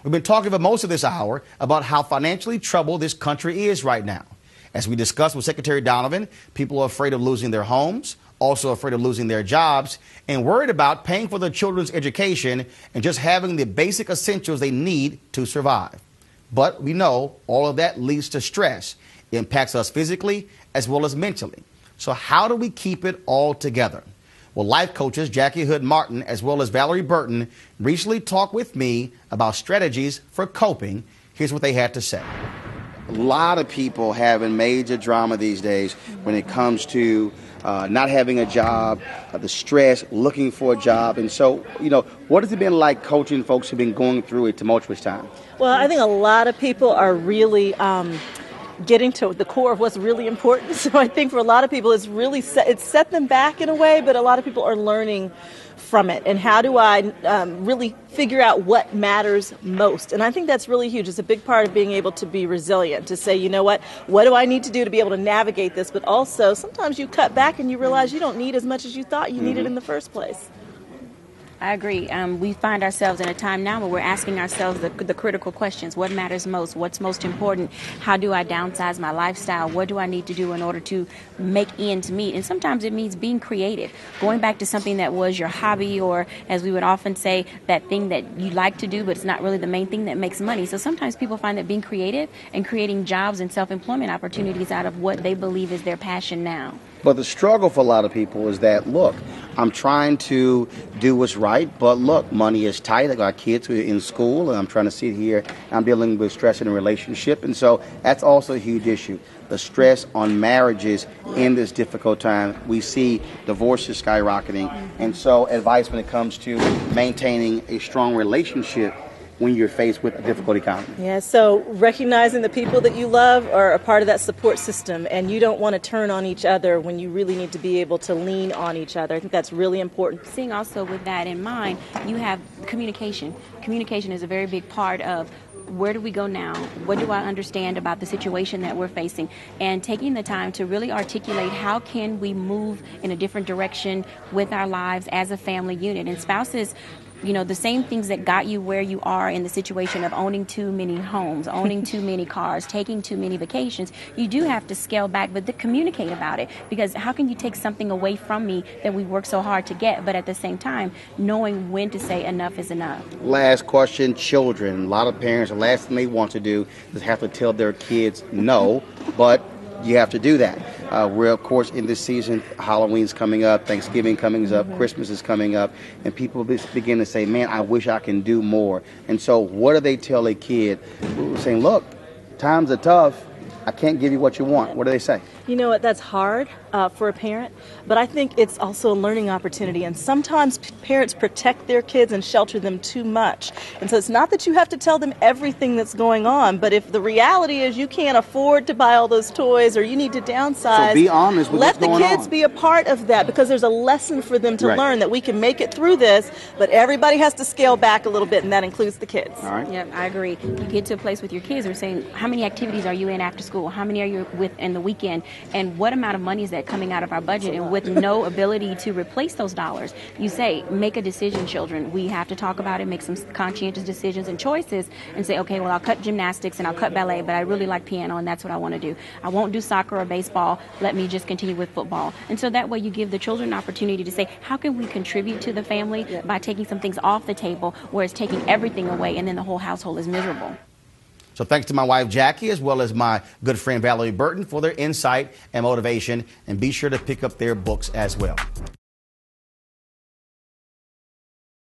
We've been talking for most of this hour about how financially troubled this country is right now. As we discussed with Secretary Donovan, people are afraid of losing their homes, also afraid of losing their jobs, and worried about paying for their children's education and just having the basic essentials they need to survive. But we know all of that leads to stress. It impacts us physically as well as mentally. So how do we keep it all together? Well, life coaches Jackie Hood Martin as well as Valerie Burton recently talked with me about strategies for coping. Here's what they had to say. A lot of people having major drama these days when it comes to not having a job, the stress, looking for a job. And so, what has it been like coaching folks who've been going through a tumultuous time? Well, I think a lot of people are really getting to the core of what's really important. So I think for a lot of people, it's set them back in a way, but a lot of people are learning from it. And how do I really figure out what matters most? And I think that's really huge. It's a big part of being able to be resilient, to say, you know what do I need to do to be able to navigate this? But also, sometimes you cut back and you realize you don't need as much as you thought you needed in the first place. I agree. We find ourselves in a time now where we're asking ourselves the critical questions. What matters most? What's most important? How do I downsize my lifestyle? What do I need to do in order to make ends meet? And sometimes it means being creative, going back to something that was your hobby, or as we would often say, that thing that you like to do, but it's not really the main thing that makes money. So sometimes people find that being creative and creating jobs and self-employment opportunities out of what they believe is their passion now. But the struggle for a lot of people is that, look, I'm trying to do what's right, but look, money is tight. I got kids who are in school, and I'm trying to sit here. I'm dealing with stress in a relationship, and so that's also a huge issue. The stress on marriages in this difficult time. We see divorces skyrocketing, and so advice when it comes to maintaining a strong relationship when you're faced with a difficult economy. Yeah, so recognizing the people that you love are a part of that support system, and you don't want to turn on each other when you really need to be able to lean on each other. I think that's really important. Seeing also with that in mind, you have communication. Communication is a very big part of where do we go now? What do I understand about the situation that we're facing? And taking the time to really articulate how can we move in a different direction with our lives as a family unit. And spouses, the same things that got you where you are in the situation of owning too many homes, owning too many cars, taking too many vacations, you do have to scale back, but communicate about it. Because how can you take something away from me that we work so hard to get, but at the same time, knowing when to say enough is enough? Last question, children. A lot of parents, the last thing they want to do is have to tell their kids no, but you have to do that. We're, of course, in this season. Halloween's coming up, Thanksgiving coming up, Christmas is coming up, and people begin to say, man, I wish I can do more. And so what do they tell a kid who's saying, look, times are tough, I can't give you what you want? What do they say? You know what, that's hard for a parent, but I think it's also a learning opportunity, and sometimes parents protect their kids and shelter them too much. And so it's not that you have to tell them everything that's going on, but if the reality is you can't afford to buy all those toys or you need to downsize, so be honest with let the what's going kids on. Be a part of that, because there's a lesson for them to learn that we can make it through this, but everybody has to scale back a little bit, and that includes the kids. All right. Yeah, I agree. You get to a place with your kids where you're saying, how many activities are you in after school? How many are you with in the weekend? And what amount of money is that coming out of our budget? And with no ability to replace those dollars, you say, make a decision, children. We have to talk about it, make some conscientious decisions and choices, and say, okay, well, I'll cut gymnastics and I'll cut ballet, but I really like piano, and that's what I want to do. I won't do soccer or baseball. Let me just continue with football. And so that way you give the children an opportunity to say, how can we contribute to the family by taking some things off the table, whereas taking everything away and then the whole household is miserable. So thanks to my wife, Jackie, as well as my good friend, Valerie Burton, for their insight and motivation. And be sure to pick up their books as well.